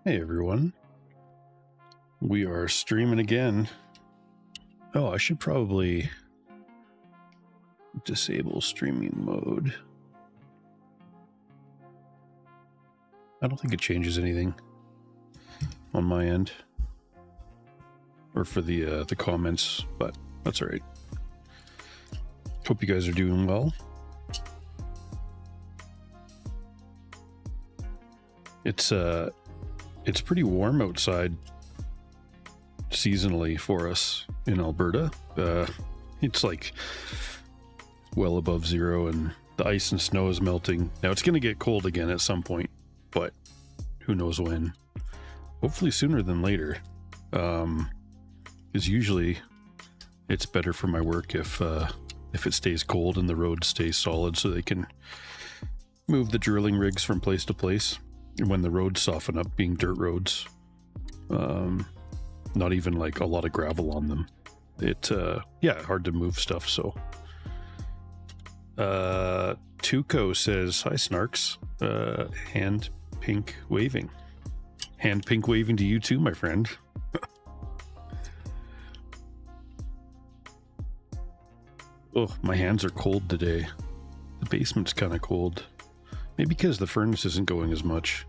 Hey everyone, we are streaming again. Oh, I should probably disable streaming mode. I don't think it changes anything on my end or for the comments, but that's all right. Hope you guys are doing well. It's pretty warm outside seasonally for us in Alberta. It's like well above zero and the ice and snow is melting. Now it's going to get cold again at some point, but who knows when. Hopefully sooner than later. Because usually it's better for my work if it stays cold and the roads stay solid so they can move the drilling rigs from place to place. And when the roads soften up, being dirt roads, not even like a lot of gravel on them, yeah, hard to move stuff. So Tuco says, hi Snarks, hand pink waving to you too, my friend. Oh, my hands are cold today. The basement's kind of cold. Maybe because the furnace isn't going as much.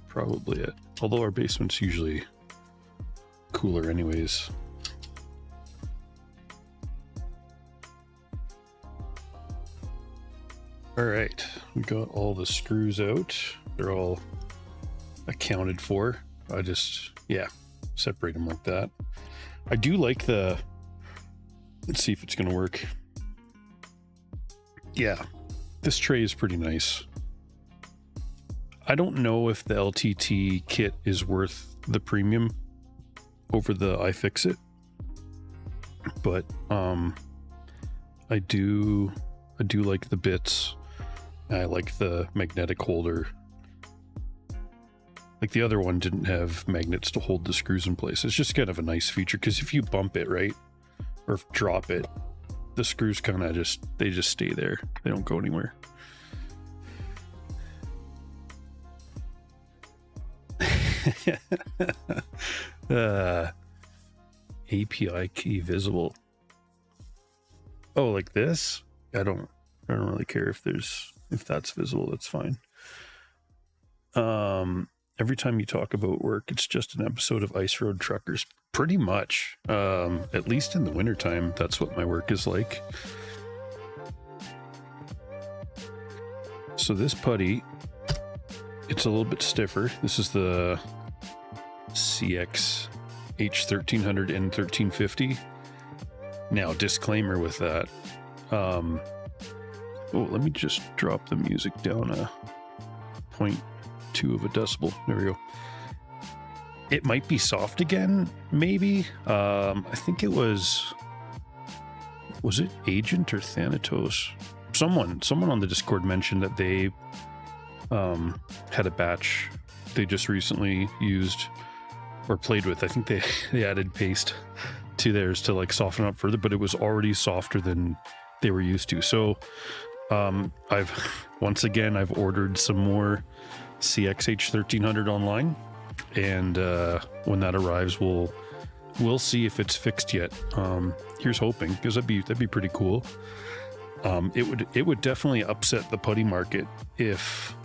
Probably it. Although our basement's usually cooler anyways. Alright, we got all the screws out. They're all accounted for. I just, yeah, separate them like that. I do like the... Let's see if it's going to work. Yeah. This tray is pretty nice. I don't know if the LTT kit is worth the premium over the iFixit, but I do like the bits. I like the magnetic holder. Like the other one didn't have magnets to hold the screws in place. It's just kind of a nice feature because if you bump it, right, or drop it, the screws kind of just stay there. They don't go anywhere. API key visible. Oh, like this? I don't really care if that's visible. That's fine. Every time you talk about work, it's just an episode of Ice Road Truckers. Pretty much. At least in the wintertime, that's what my work is like. So this putty, it's a little bit stiffer. This is the CX H1300 and 1350. Now, disclaimer with that. Oh, let me just drop the music down a 0.2 of a decibel. There we go. It might be soft again, maybe. I think it was it Agent or Thanatos? Someone on the Discord mentioned that they had a batch they just recently used or played with. I think they added paste to theirs to like soften up further, but it was already softer than they were used to. So I've ordered some more CXH 1300 online. And when that arrives, we'll see if it's fixed yet. Here's hoping, because that'd be pretty cool. It would definitely upset the putty market if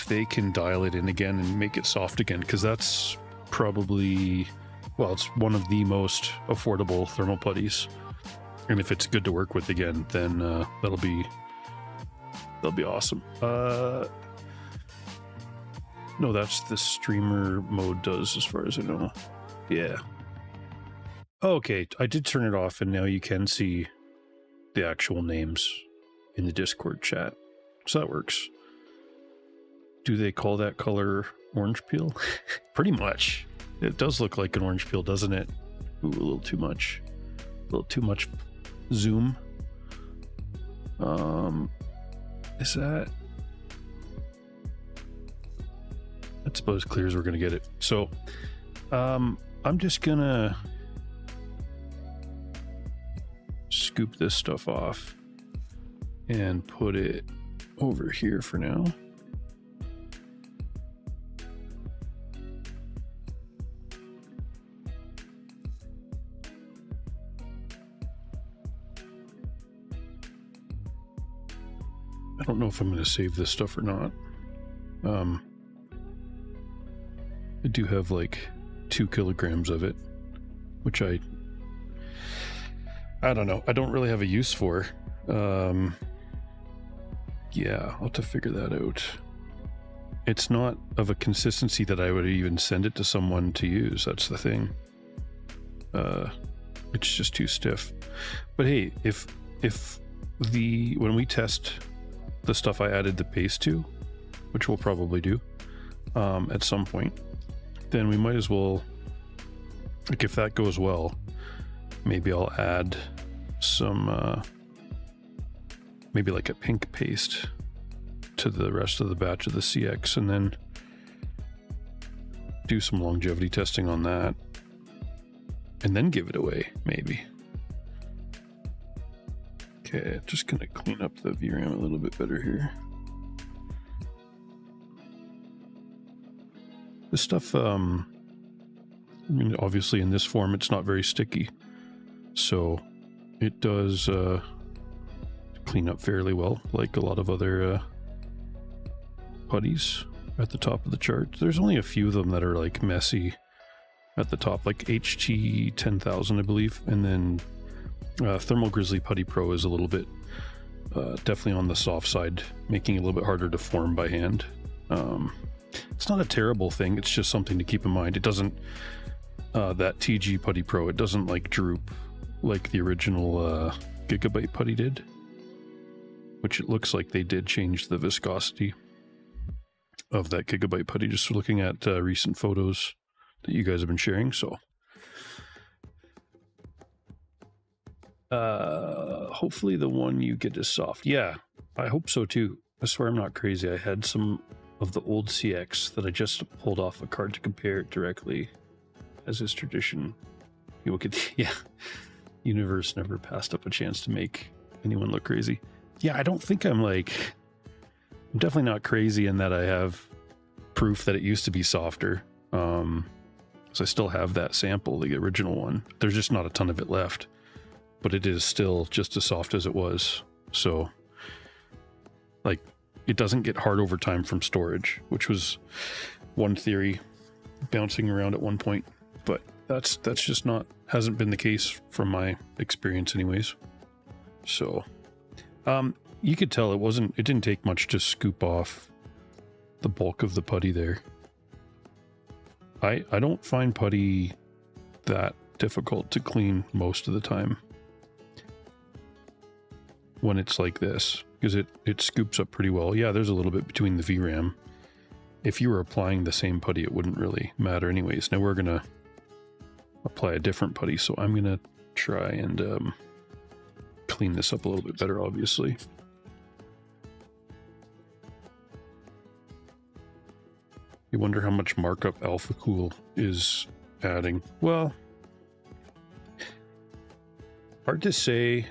they can dial it in again and make it soft again, because that's probably, well, it's one of the most affordable thermal putties. And if it's good to work with again, then that'll be awesome. No, that's the streamer mode does, as far as I know. Yeah. Oh, okay, I did turn it off, and now you can see the actual names in the Discord chat. So that works. Do they call that color orange peel? Pretty much. It does look like an orange peel, doesn't it? Ooh, a little too much. A little too much zoom. Is that... That's about as clear as we're gonna get it. So I'm just gonna scoop this stuff off and put it over here for now. I don't know if I'm going to save this stuff or not. I do have like 2 kilograms of it, which I don't know. I don't really have a use for. Yeah, I'll have to figure that out. It's not of a consistency that I would even send it to someone to use. That's the thing. It's just too stiff. But hey, if when we test the stuff I added the paste to, which we'll probably do at some point, then we might as well, like, if that goes well, maybe I'll add some maybe like a pink paste to the rest of the batch of the CX, and then do some longevity testing on that, and then give it away, maybe. Okay, just gonna clean up the VRAM a little bit better here. This stuff, I mean, obviously in this form it's not very sticky, so it does clean up fairly well, like a lot of other putties at the top of the chart. There's only a few of them that are like messy at the top, like HT 10,000 I believe, and then Thermal Grizzly Putty Pro is a little bit definitely on the soft side, making it a little bit harder to form by hand. It's not a terrible thing, it's just something to keep in mind. It doesn't, that TG Putty Pro, it doesn't like droop like the original Gigabyte Putty did, which it looks like they did change the viscosity of that Gigabyte Putty, just looking at recent photos that you guys have been sharing. So hopefully the one you get is soft. Yeah, I hope so too. I swear I'm not crazy. I had some of the old CX that I just pulled off a card to compare it directly, as is tradition. You look at yeah, universe never passed up a chance to make anyone look crazy. Yeah, I don't think I'm definitely not crazy in that I have proof that it used to be softer. So I still have that sample, the original one. There's just not a ton of it left, but it is still just as soft as it was. So like, it doesn't get hard over time from storage, which was one theory bouncing around at one point, but that's just hasn't been the case from my experience anyways. So you could tell it didn't take much to scoop off the bulk of the putty there. I don't find putty that difficult to clean most of the time when it's like this, because it scoops up pretty well. Yeah, there's a little bit between the VRAM. If you were applying the same putty, it wouldn't really matter anyways. Now we're gonna apply a different putty, so I'm gonna try and clean this up a little bit better, obviously. You wonder how much markup Alpha Cool is adding. Well, hard to say,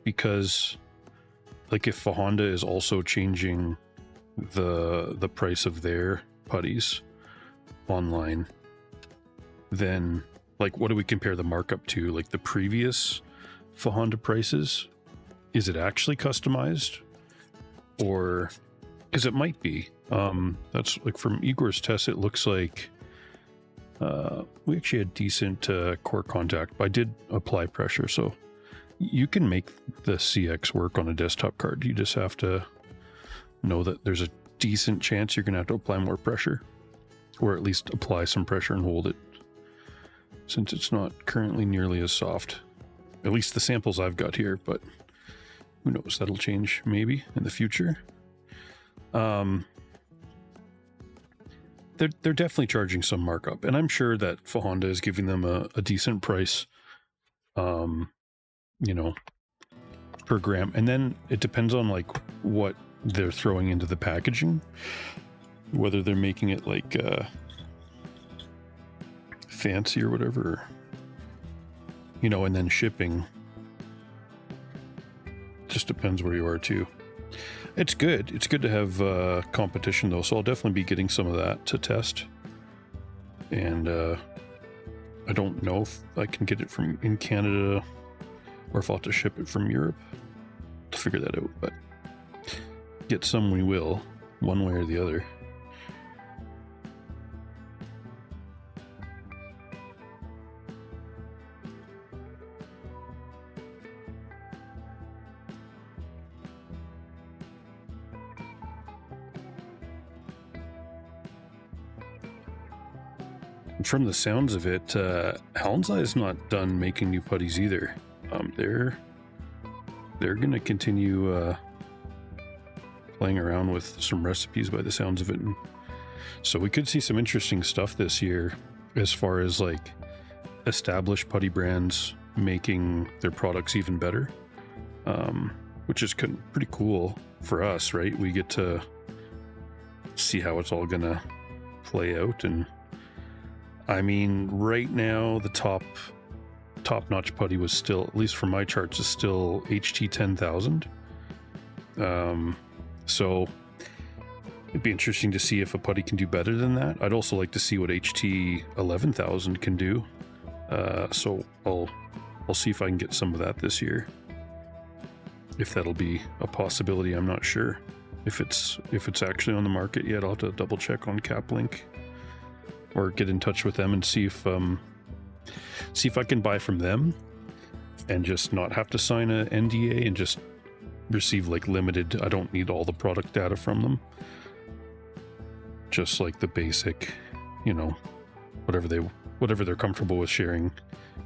because like if Honda is also changing the price of their putties online, then like what do we compare the markup to? Like the previous Honda prices? Is it actually customized? Or because it might be. That's like from Igor's test, it looks like we actually had decent core contact, but I did apply pressure, so you can make the CX work on a desktop card. You just have to know that there's a decent chance you're gonna have to apply more pressure, or at least apply some pressure and hold it, since it's not currently nearly as soft. At least the samples I've got here, but who knows, that'll change maybe in the future. They're definitely charging some markup, and I'm sure that Honda is giving them a decent price, you know, per gram. And then it depends on like what they're throwing into the packaging, whether they're making it like fancy or whatever, you know, and then shipping. Just depends where you are too. It's good. It's good to have competition though, so I'll definitely be getting some of that to test. And I don't know if I can get it from in Canada or if I'll have to ship it from Europe to figure that out. But get some, we will, one way or the other. From the sounds of it, Howl's Eye is not done making new putties either. They're going to continue playing around with some recipes by the sounds of it. And so we could see some interesting stuff this year as far as like established putty brands making their products even better, which is pretty cool for us, right? We get to see how it's all going to play out. And I mean, right now, the top-notch putty was still, at least from my charts, is still HT 10,000. So it'd be interesting to see if a putty can do better than that. I'd also like to see what HT 11,000 can do. So I'll see if I can get some of that this year. If that'll be a possibility, I'm not sure. If it's actually on the market yet, I'll have to double check on CapLink. Or get in touch with them and see if I can buy from them and just not have to sign a NDA and just receive like limited. I don't need all the product data from them. Just like the basic, you know, whatever they're comfortable with sharing,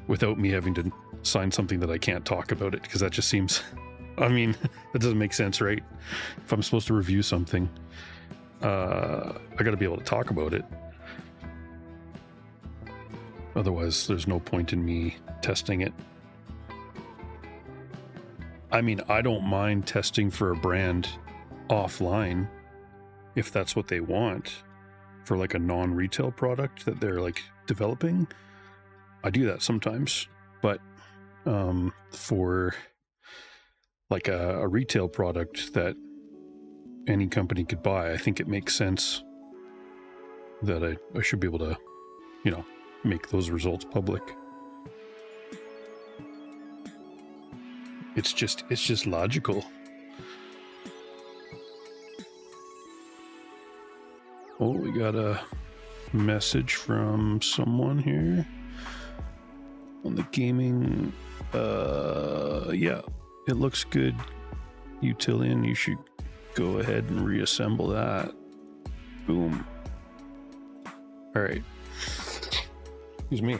without me having to sign something that I can't talk about it, because that just seems, I mean, that doesn't make sense, right? If I'm supposed to review something, I got to be able to talk about it. Otherwise, there's no point in me testing it. I mean, I don't mind testing for a brand offline if that's what they want for like a non-retail product that they're like developing. I do that sometimes, but for like a retail product that any company could buy, I think it makes sense that I should be able to, you know, make those results public. It's just logical. Oh, we got a message from someone here on the gaming. Yeah, it looks good, Utillian. You should go ahead and reassemble that. Boom. All right. Excuse me.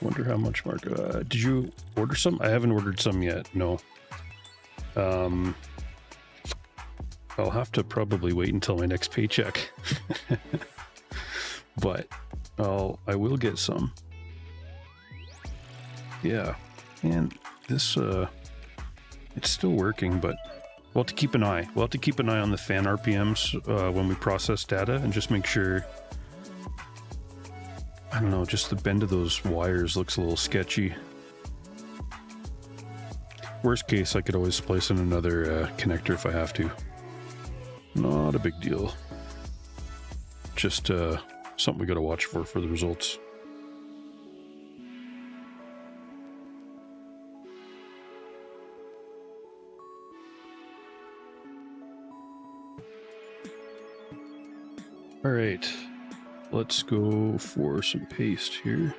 Wonder how much, Mark. Did you order some? I haven't ordered some yet. No. I'll have to probably wait until my next paycheck. But I will get some. Yeah. And this it's still working, but we'll have to keep an eye. We'll have to keep an eye on the fan RPMs when we process data and just make sure, I don't know, just the bend of those wires looks a little sketchy. Worst case, I could always splice in another connector if I have to. Not a big deal. Just something we got to watch for the results. All right, let's go for some paste here.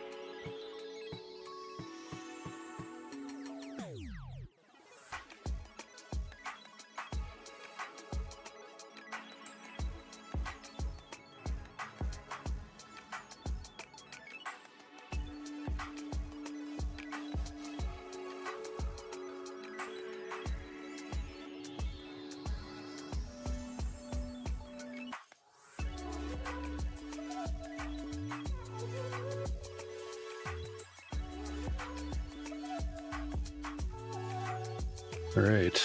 All right,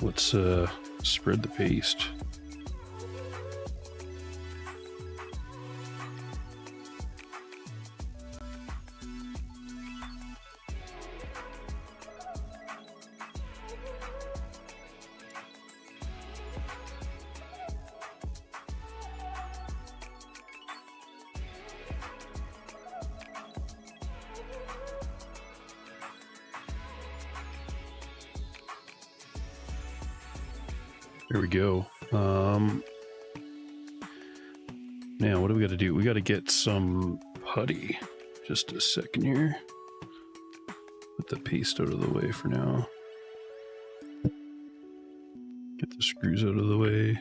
let's spread the paste. There we go. Now, what do we got to do? We got to get some putty. Just a second here. Put the paste out of the way for now. Get the screws out of the way.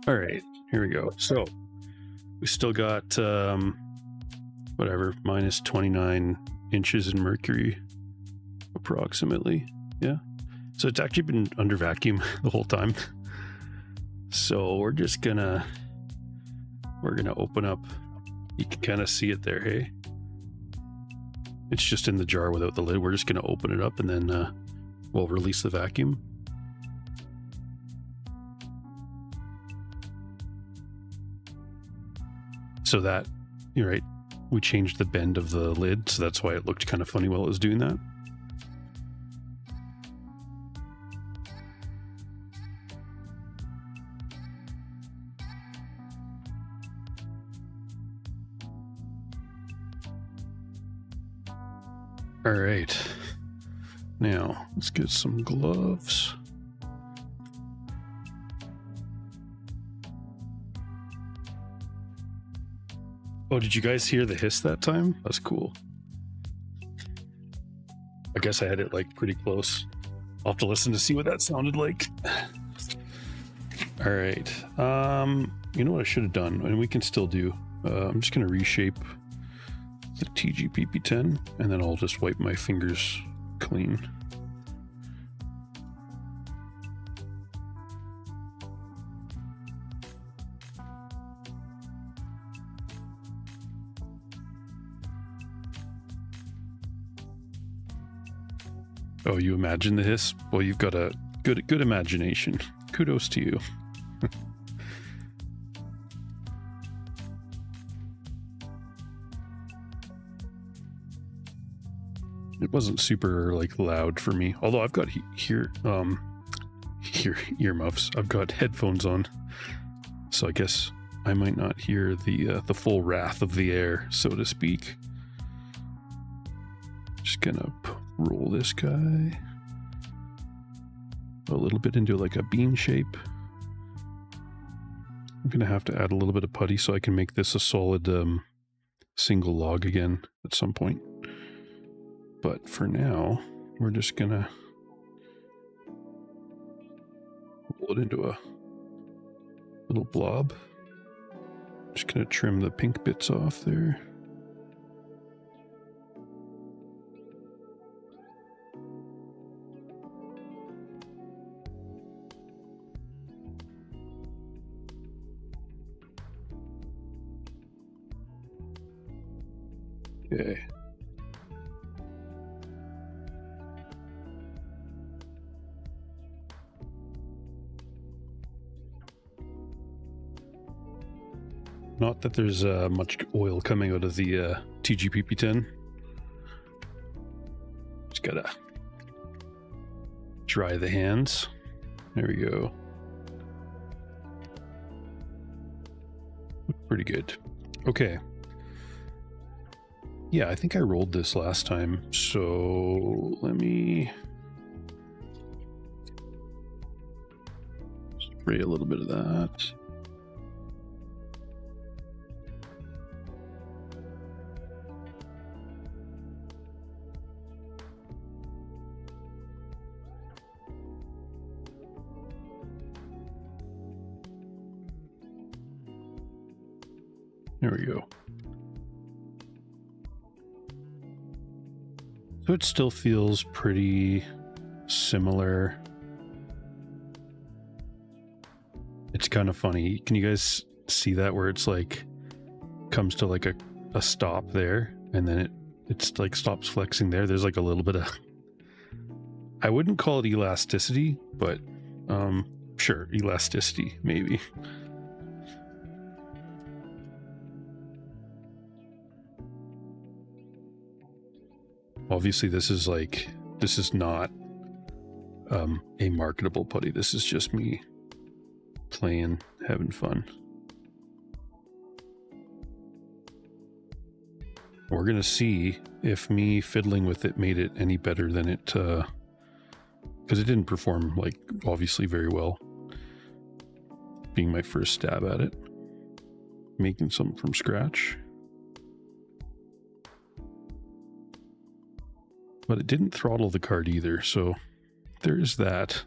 All right, here we go. So we still got whatever, minus 29 inches in mercury approximately. Yeah, so it's actually been under vacuum the whole time. So we're gonna open up. You can kind of see it there. Hey, it's just in the jar without the lid. We're just gonna open it up and then we'll release the vacuum. So that, you're right, we changed the bend of the lid, so that's why it looked kind of funny while it was doing that. All right, now let's get some gloves. Oh, did you guys hear the hiss that time? That's cool. I guess I had it like pretty close. I'll have to listen to see what that sounded like. All right. You know what I should have done, and we can still do. I'm just gonna reshape the TGPP10, and then I'll just wipe my fingers clean. Oh, you imagine the hiss? Well, you've got a good imagination. Kudos to you. It wasn't super like loud for me, although I've got earmuffs. I've got headphones on, so I guess I might not hear the full wrath of the air, so to speak. Just gonna roll this guy a little bit into like a bean shape. I'm gonna have to add a little bit of putty so I can make this a solid single log again at some point. But for now, we're just gonna roll it into a little blob. Just gonna trim the pink bits off there. Okay. Not that there's much oil coming out of the TGPP10. Just gotta dry the hands. There we go. Look pretty good. Okay. Yeah, I think I rolled this last time, so let me spray a little bit of that. There we go. So it still feels pretty similar. It's kind of funny. Can you guys see that where it's like comes to like a stop there, and then it's like stops flexing there? There's like a little bit of, I wouldn't call it elasticity, but sure, elasticity maybe. Obviously this is not a marketable putty. This is just me playing having fun. We're gonna see if me fiddling with it made it any better than it, because it didn't perform, like, obviously very well. Being my first stab at it. Making something from scratch. But it didn't throttle the card either, so there's that.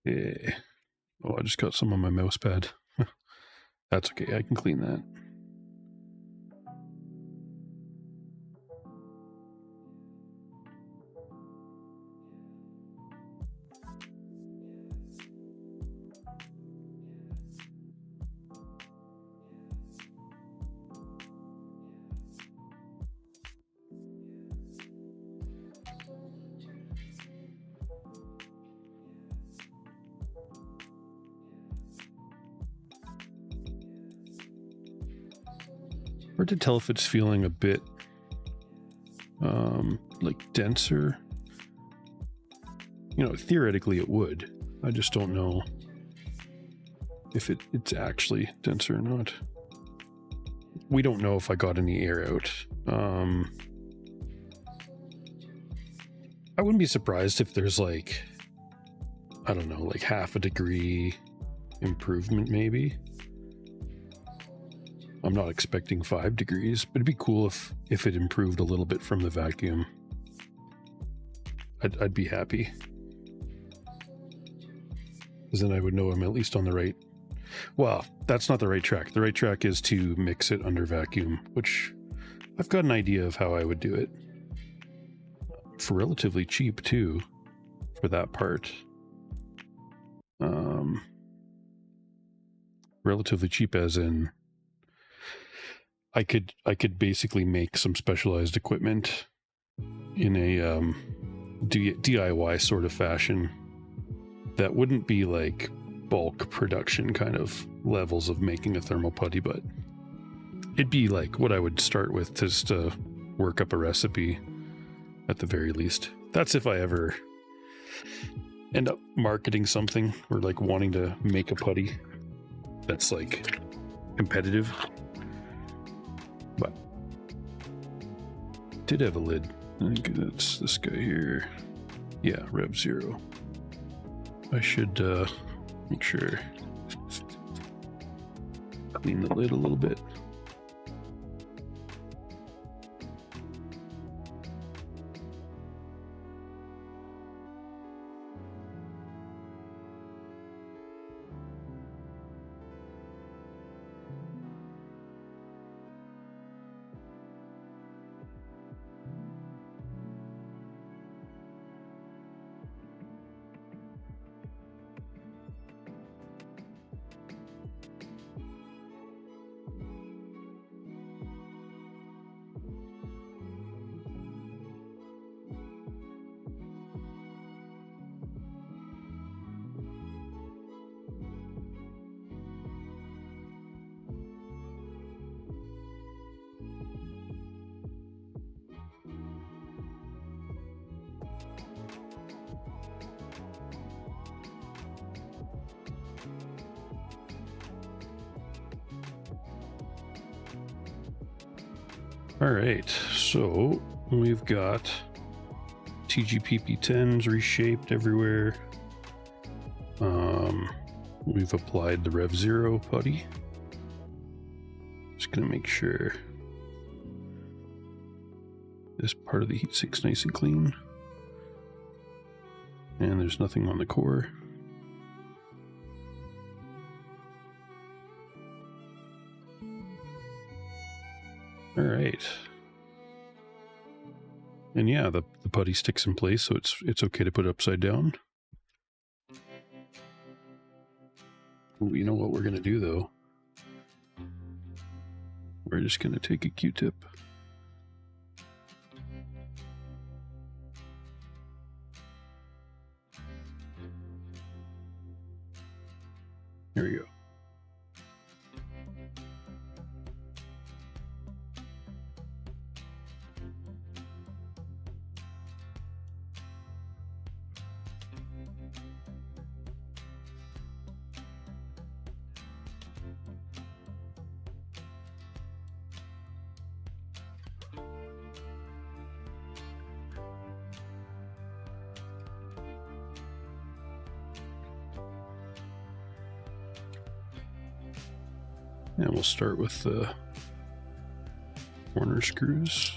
Yeah. Oh, I just got some on my mouse pad. That's okay, I can clean that. Hard to tell if it's feeling a bit like denser. You know, theoretically it would. I just don't know if it's actually denser or not. We don't know if I got any air out. I wouldn't be surprised if there's like, I don't know, like half a degree improvement maybe. I'm not expecting 5 degrees, but it'd be cool if it improved a little bit from the vacuum. I'd be happy. Because then I would know I'm at least on the right. Well, that's not the right track. The right track is to mix it under vacuum, which I've got an idea of how I would do it. For relatively cheap too, for that part. Relatively cheap as in I could basically make some specialized equipment in a DIY sort of fashion that wouldn't be like bulk production kind of levels of making a thermal putty, but it'd be like what I would start with just to work up a recipe at the very least. That's if I ever end up marketing something or like wanting to make a putty that's like competitive. But did have a lid. I think that's this guy here. Yeah, REV0. I should make sure clean the lid a little bit. All right, so we've got TGPP10s reshaped everywhere. We've applied the REV0 putty. Just gonna make sure this part of the heat sink's nice and clean. And there's nothing on the core. All right. And yeah, the putty sticks in place, so it's okay to put it upside down. Ooh, you know what we're gonna do though? We're just gonna take a Q-tip. There we go. And we'll start with the corner screws.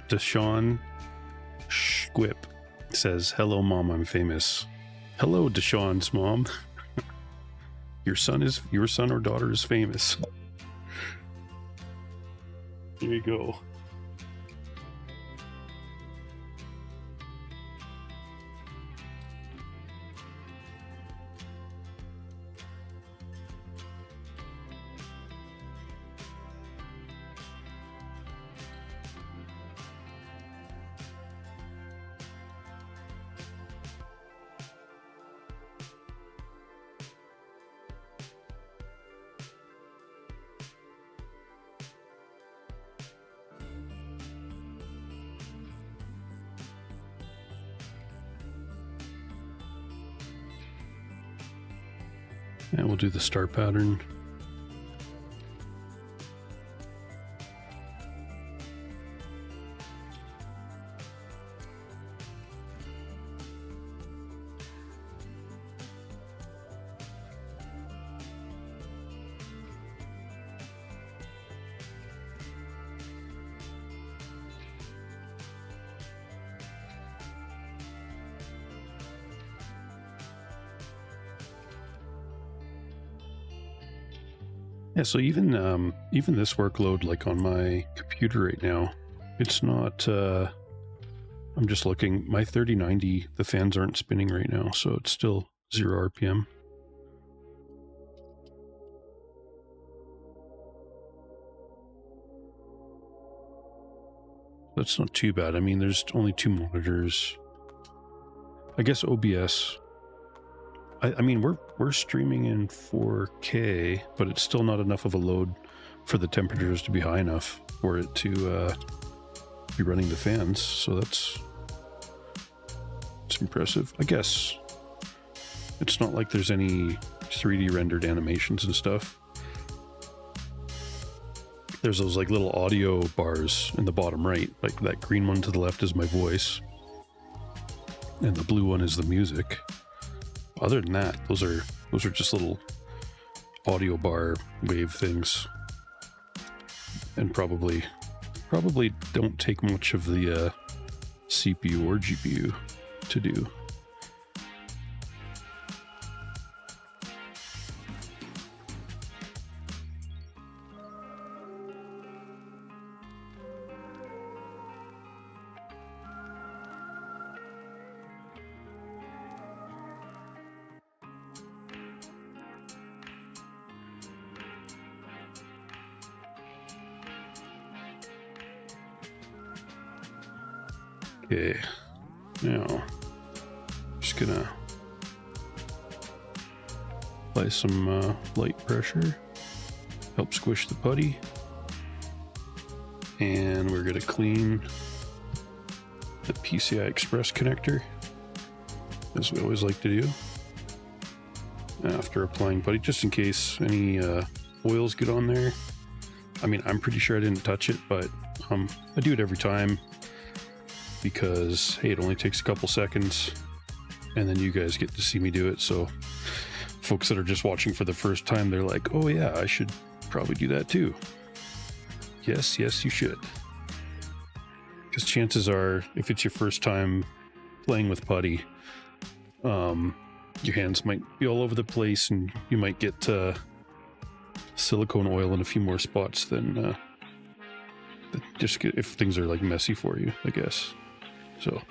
Deshaun Squip says, "Hello, Mom, I'm famous." Hello, Deshaun's mom. Your son or daughter is famous. There you go. And we'll do the star pattern. Yeah, so even this workload, like on my computer right now, it's not, I'm just looking, my 3090, the fans aren't spinning right now, so it's still 0 RPM. That's not too bad. I mean, there's only 2 monitors. I guess OBS, I mean, we're streaming in 4K, but it's still not enough of a load for the temperatures to be high enough for it to be running the fans. So it's impressive. I guess it's not like there's any 3D rendered animations and stuff. There's those like little audio bars in the bottom right, like that green one to the left is my voice, and the blue one is the music. Other than that, those are just little audio bar wave things, and probably don't take much of the CPU or GPU to do. Okay, now just gonna apply some light pressure, help squish the putty, and we're gonna clean the PCI Express connector, as we always like to do after applying putty, just in case any oils get on there. I mean, I'm pretty sure I didn't touch it, but I do it every time, because hey, it only takes a couple seconds and then you guys get to see me do it. So folks that are just watching for the first time, they're like, oh yeah, I should probably do that too. Yes, you should. Because chances are, if it's your first time playing with putty, your hands might be all over the place and you might get silicone oil in a few more spots than just if things are like messy for you, I guess. So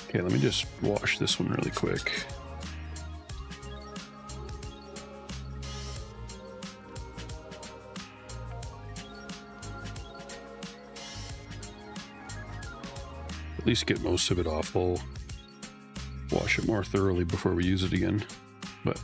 okay, let me just wash this one really quick. at least get most of it off. We'll wash it more thoroughly before we use it again. But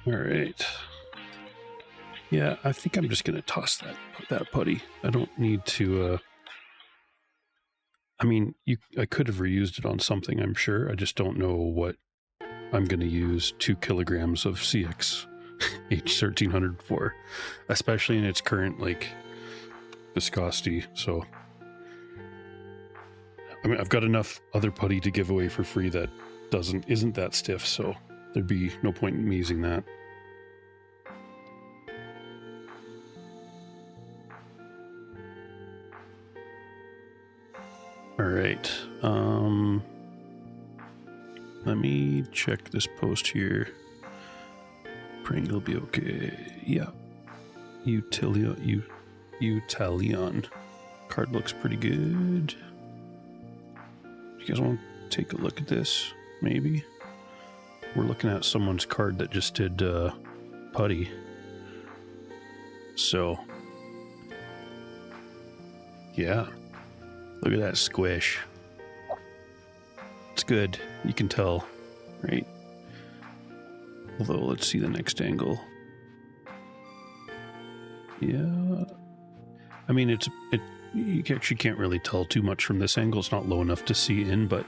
all right. Yeah, I think I'm just gonna toss that putty. I don't need to. I mean, I could have reused it on something, I'm sure. I just don't know what I'm gonna use 2 kilograms of CX H1300 for, especially in its current like viscosity. So, I mean, I've got enough other putty to give away for free that isn't that stiff. So there'd be no point in me using that. All right. Let me check this post here. Praying it'll be okay. Yeah. Utilion card looks pretty good. You guys want to take a look at this? Maybe. We're looking at someone's card that just did Putty. So, yeah. Look at that squish. It's good. You can tell, right? Although, let's see the next angle. Yeah. I mean, you actually can't really tell too much from this angle. It's not low enough to see in, but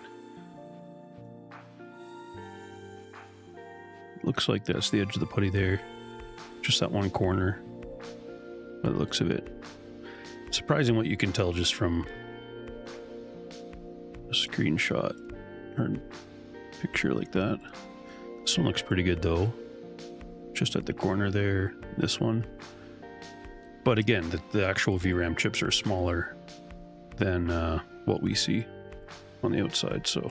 looks like that's the edge of the putty there. Just that one corner by the looks of it. Surprising what you can tell just from a screenshot or picture like that. This one looks pretty good though. Just at the corner there, this one. But again, the actual VRAM chips are smaller than what we see on the outside, so.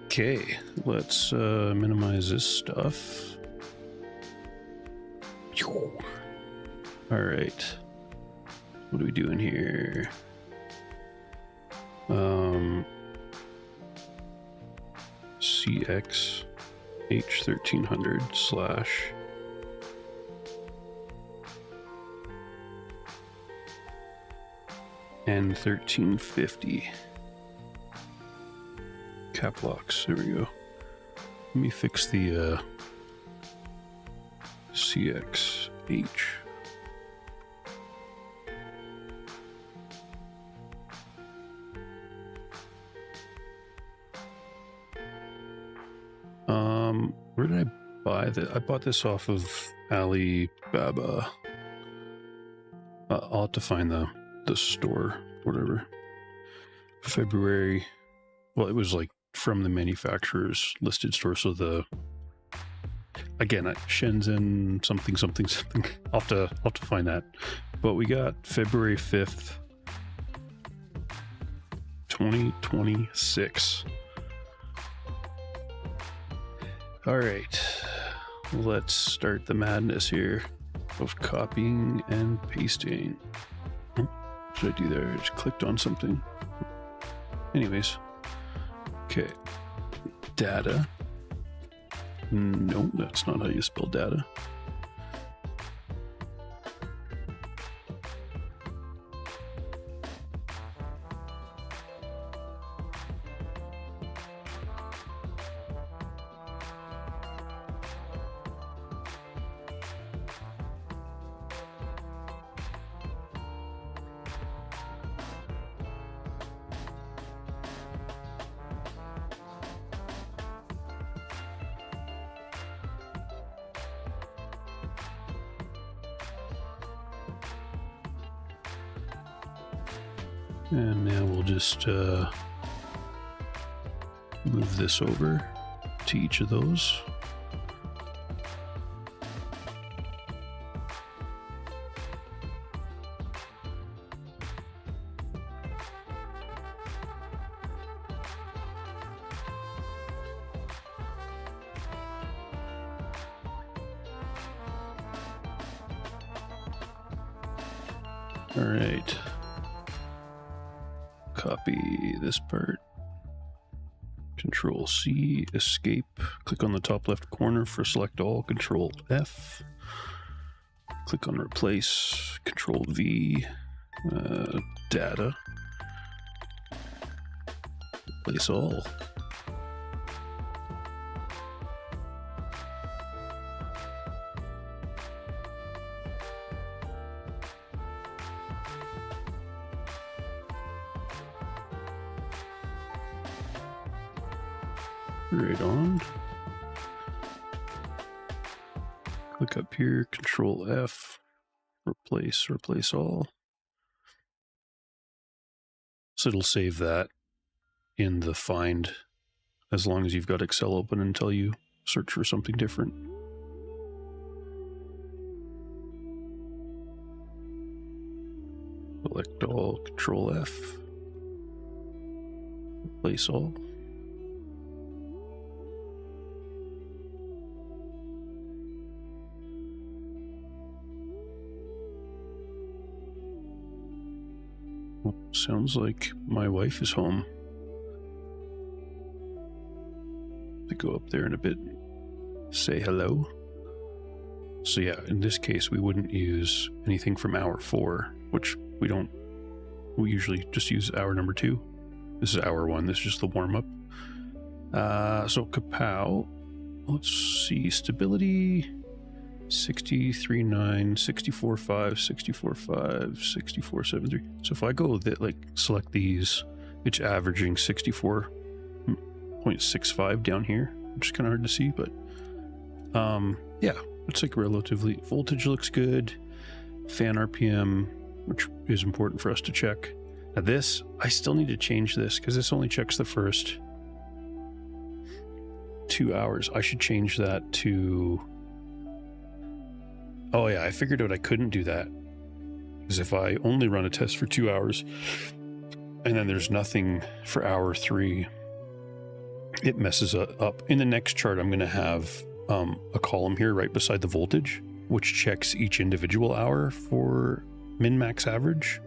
Okay, let's minimize this stuff. All right, what are we doing here? CX H1300 slash N1350 cap locks. There we go. Let me fix the CXH. Where did I buy that? I bought this off of Alibaba. I'll have to find the store, whatever. February. Well, it was like from the manufacturer's listed store. So again, Shenzhen something. I'll have to find that. But we got February 5th, 2026. All right, let's start the madness here of copying and pasting. What should I do there? I just clicked on something. Anyways, okay, data. No, that's not how you spell data. And now we'll just move this over to each of those. All right. Copy this part. Control C, escape. Click on the top left corner for select all. Control F. Click on replace. Control V. Data. Replace all. Right on. Click up here, Control F, replace all. So it'll save that in the find as long as you've got Excel open until you search for something different. Select all, Control F, replace all. Well, sounds like my wife is home. To go up there in a bit, say hello. So yeah, in this case, we wouldn't use anything from hour 4, which we don't. We usually just use hour number 2. This is hour 1. This is just the warm up. So kapow. Let's see, stability. 63.9, 64.5, 64.5, 64.73. So if I go that, like, select these, it's averaging 64.65 down here, which is kind of hard to see, but yeah, it's like relatively. Voltage looks good. Fan RPM, which is important for us to check. Now this, I still need to change this because this only checks the first 2 hours. I should change that to. Oh yeah, I figured out I couldn't do that. Because if I only run a test for 2 hours, and then there's nothing for hour 3, it messes up. In the next chart, I'm going to have a column here right beside the voltage, which checks each individual hour for min-max average.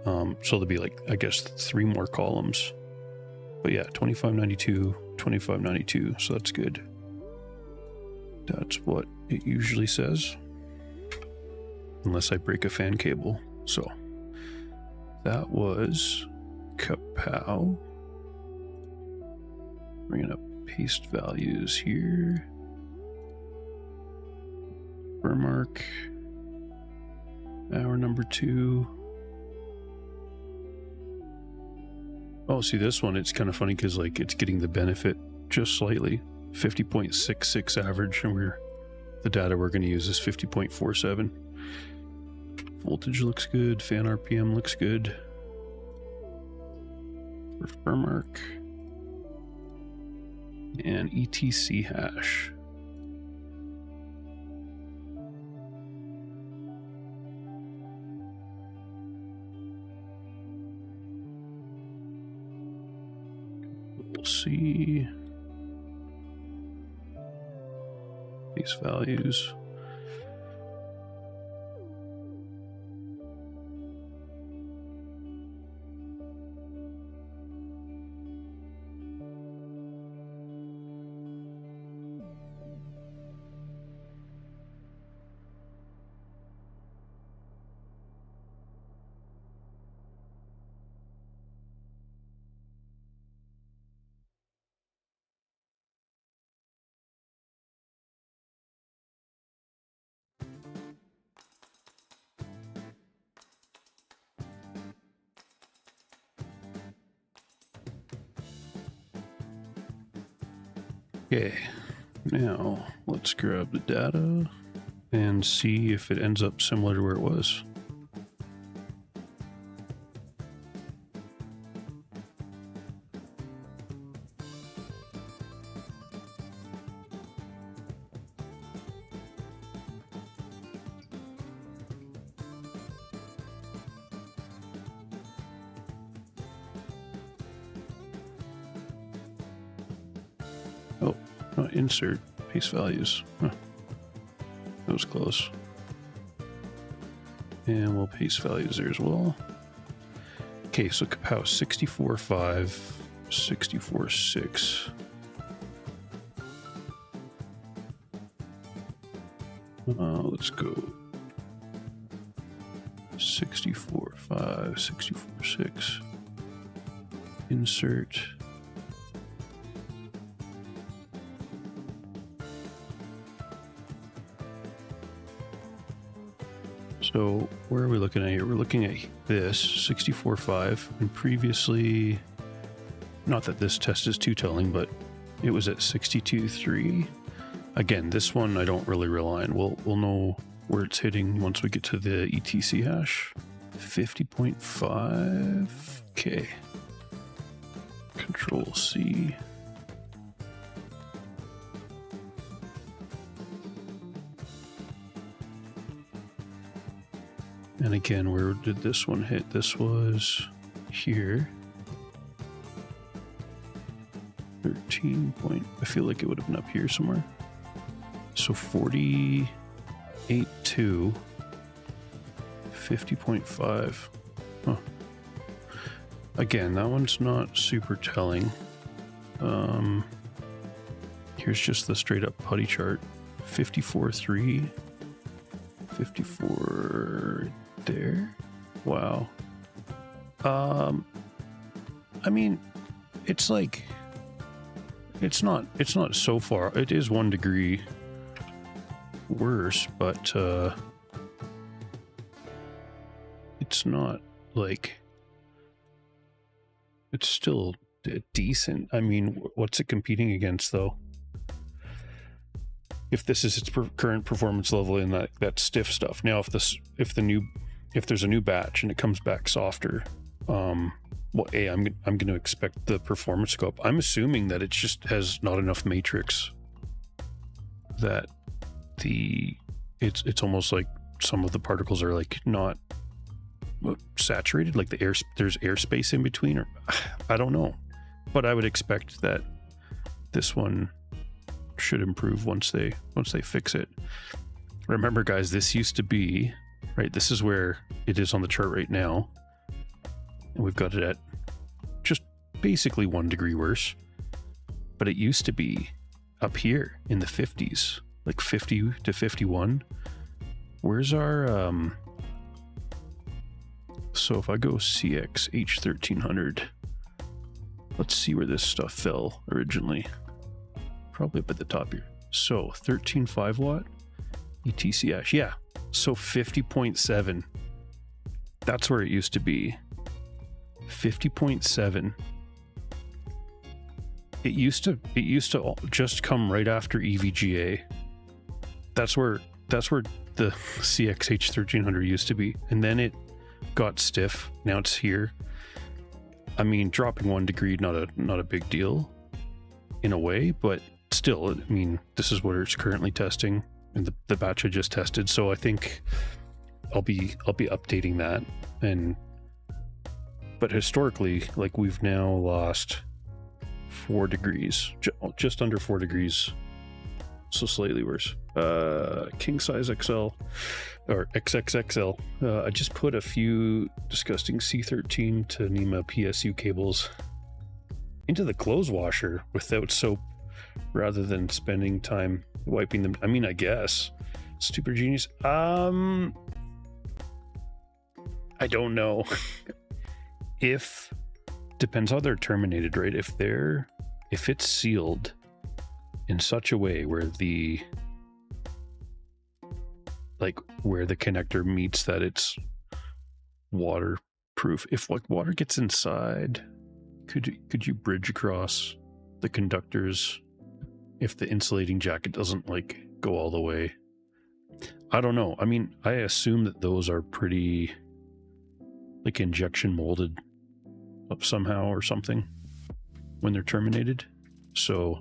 So there'll be, like, I guess 3 more columns. But yeah, 2592, 2592, so that's good. That's what it usually says, unless I break a fan cable. So that was kapow. Bringing up paste values here. Burmark. Hour number 2. Oh, see this one, it's kind of funny because, like, it's getting the benefit just slightly. 50.66 average, and the data we're going to use is 50.47. Voltage looks good. Fan RPM looks good. For Burmark. And ETC hash. We'll see. These values. Okay, now let's grab the data and see if it ends up similar to where it was. Oh, insert paste values. Huh. That was close. And we'll paste values there as well. Okay, so kapow, 64.5, 64.6. Let's go 64.5, 64.6. Insert. So where are we looking at here? We're looking at this 64.5, and previously, not that this test is too telling, but it was at 62.3. Again, this one I don't really rely on. We'll know where it's hitting once we get to the etc hash. 50.5. Okay. Control C. And again, where did this one hit? This was here. 13 point. I feel like it would have been up here somewhere. So 48.2, 50.5. Huh. Again, that one's not super telling. Here's just the straight up putty chart. 54.3, 54 there. Wow. I mean, it's like, it's not so far. It is 1 degree worse, but it's not like, it's still decent. I mean, what's it competing against though? If this is its current performance level in that stiff stuff. Now, if there's a new batch and it comes back softer, well, I'm going to expect the performance to go up. I'm assuming that it just has not enough matrix, that it's almost like some of the particles are like not saturated, like there's airspace in between, or I don't know, but I would expect that this one should improve once they fix it. Remember guys, this used to be, right, this is where it is on the chart right now, and we've got it at just basically 1 degree worse, but it used to be up here in the 50s, like 50 to 51. Where's our so if I go CX H1300, let's see where this stuff fell originally. Probably up at the top here. So 13.5 watt etc hash, yeah, so 50.7. That's where it used to be. 50.7. It used to just come right after EVGA. That's where the CXH1300 used to be, and then it got stiff. Now it's here. I mean, dropping 1 degree, not a big deal in a way, but still, I mean, this is where it's currently testing in the batch I just tested. So I think I'll be updating that. But historically, like, we've now lost 4 degrees, just under 4 degrees, so slightly worse. King size XL or XXXL. I just put a few disgusting C13 to NEMA PSU cables into the clothes washer without soap, rather than spending time wiping them. I mean, I guess super genius. I don't know. If depends how they're terminated, right? If it's sealed in such a way where where the connector meets that it's waterproof, if like water gets inside, could you bridge across the conductors if the insulating jacket doesn't like go all the way? I don't know. I mean, I assume that those are pretty like injection molded up somehow or something when they're terminated, so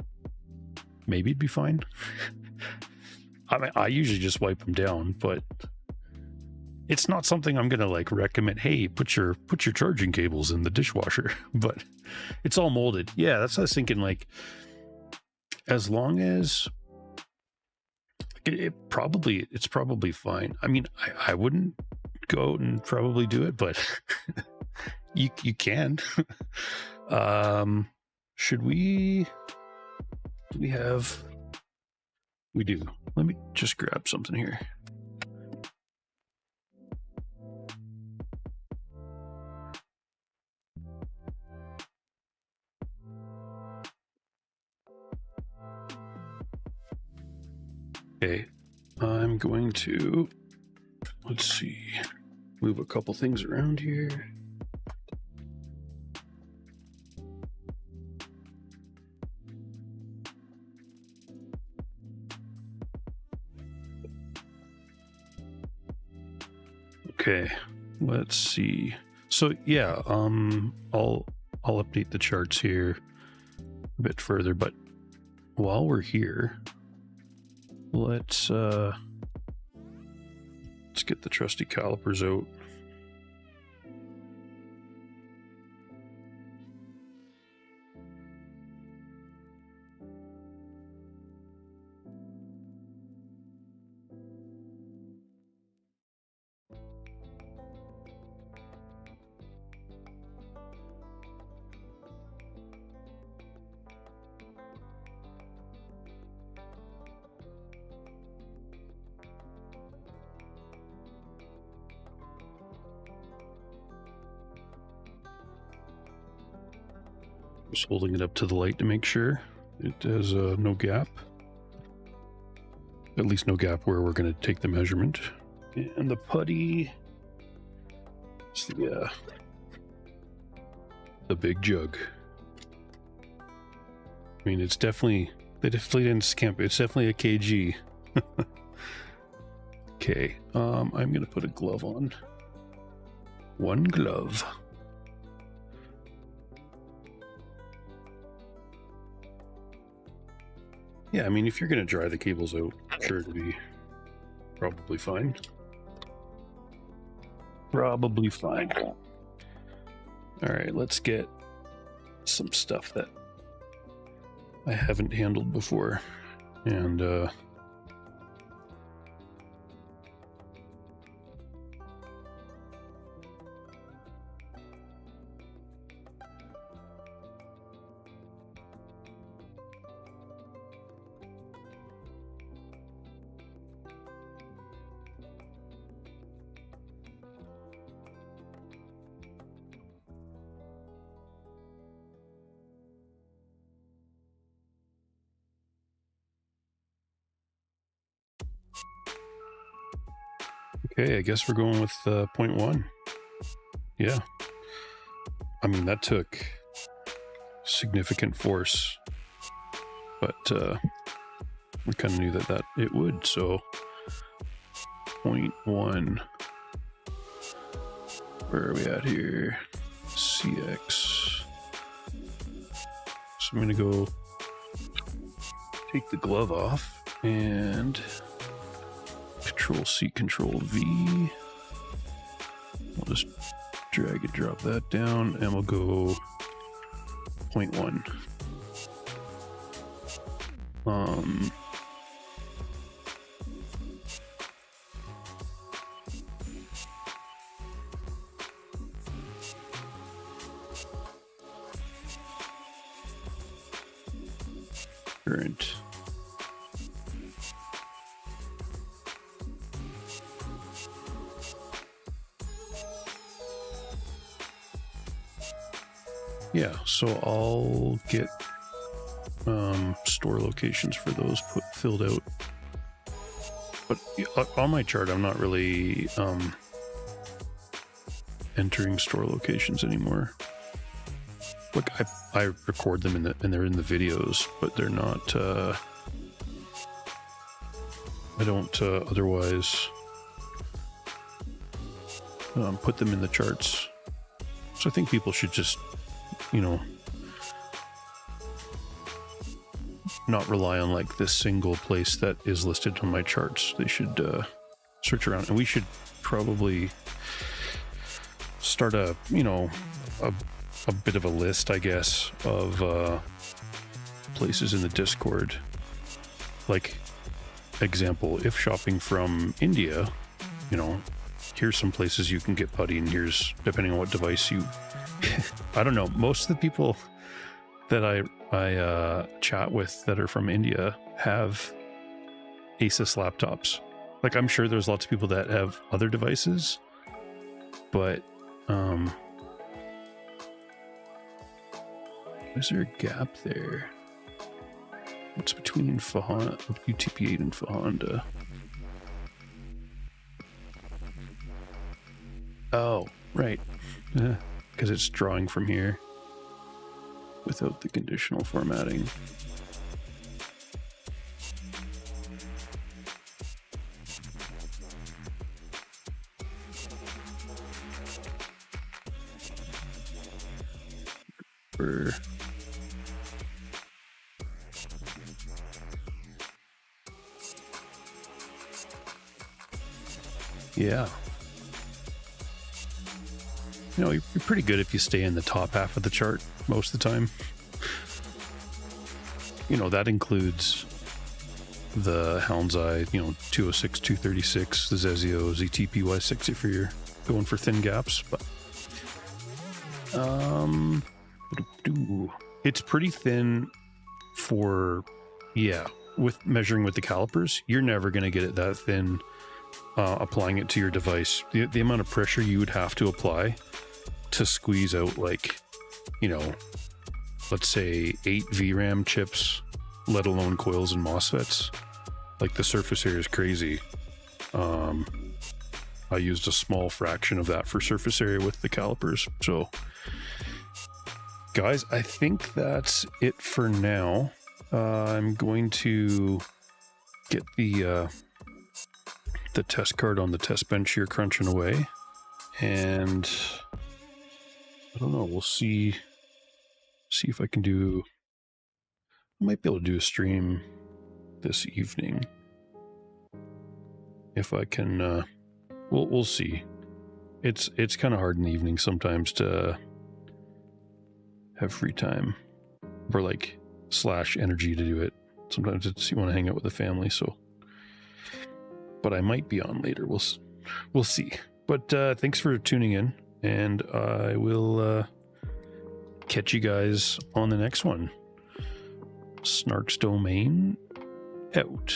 maybe it'd be fine. I mean, I usually just wipe them down, but it's not something I'm gonna like recommend. Hey, put your charging cables in the dishwasher. But it's all molded. Yeah, that's what I was thinking. Like, as long as it's probably fine. I mean, I wouldn't go out and probably do it, but you can. Should we? Do we have? We do. Let me just grab something here. Okay, I'm going to, let's see, move a couple things around here. Okay, let's see. So yeah, I'll update the charts here a bit further, but while we're here, let's get the trusty calipers out. Just holding it up to the light to make sure it has no gap. At least no gap where we're going to take the measurement. And the putty is the big jug. I mean, it's definitely, they definitely didn't skimp. It's definitely a kg. Okay, I'm going to put a glove on. One glove. Yeah, I mean, if you're going to dry the cables out, sure, it'll be probably fine. Probably fine. All right, let's get some stuff that I haven't handled before. And, okay, I guess we're going with 0.1. Yeah. I mean, that took significant force, but we kind of knew that it would, so 0.1. Where are we at here? CX. So I'm going to go take the glove off and Control C, Control V. We'll just drag and drop that down, and we'll go 0.1. Current. Yeah, so I'll get store locations for those filled out. But on my chart, I'm not really entering store locations anymore. Look, I record them and they're in the videos, but they're not. I don't otherwise put them in the charts. So I think people should just, you know, not rely on like this single place that is listed on my charts. They should search around, and we should probably start a, you know, a bit of a list, I guess, of places in the Discord. Like, example, if shopping from India, you know, here's some places you can get Putty, and here's, depending on what device you, I don't know, most of the people that I chat with that are from India have Asus laptops. Like, I'm sure there's lots of people that have other devices, but is there a gap there? What's between UTP-8 and Fahanda? Oh, right. Because it's drawing from here without the conditional formatting. Yeah. You know, you're pretty good if you stay in the top half of the chart most of the time. You know, that includes the Hound's Eye, you know, 206, 236, the Zezio, ZTP Y6 if you're going for thin gaps. But it's pretty thin for, yeah, with measuring with the calipers. You're never going to get it that thin applying it to your device. The amount of pressure you would have to apply to squeeze out, like, you know, let's say 8 VRAM chips, let alone coils and MOSFETs. Like, the surface area is crazy. I used a small fraction of that for surface area with the calipers. So guys, I think that's it for now. I'm going to get the test card on the test bench here crunching away, and I don't know, we'll see if I can do, I might be able to do a stream this evening if I can. We'll see. It's kind of hard in the evening sometimes to have free time or like / energy to do it. Sometimes it's, you want to hang out with the family, so, but I might be on later. We'll see. But thanks for tuning in, and I will catch you guys on the next one. Snark's Domain out.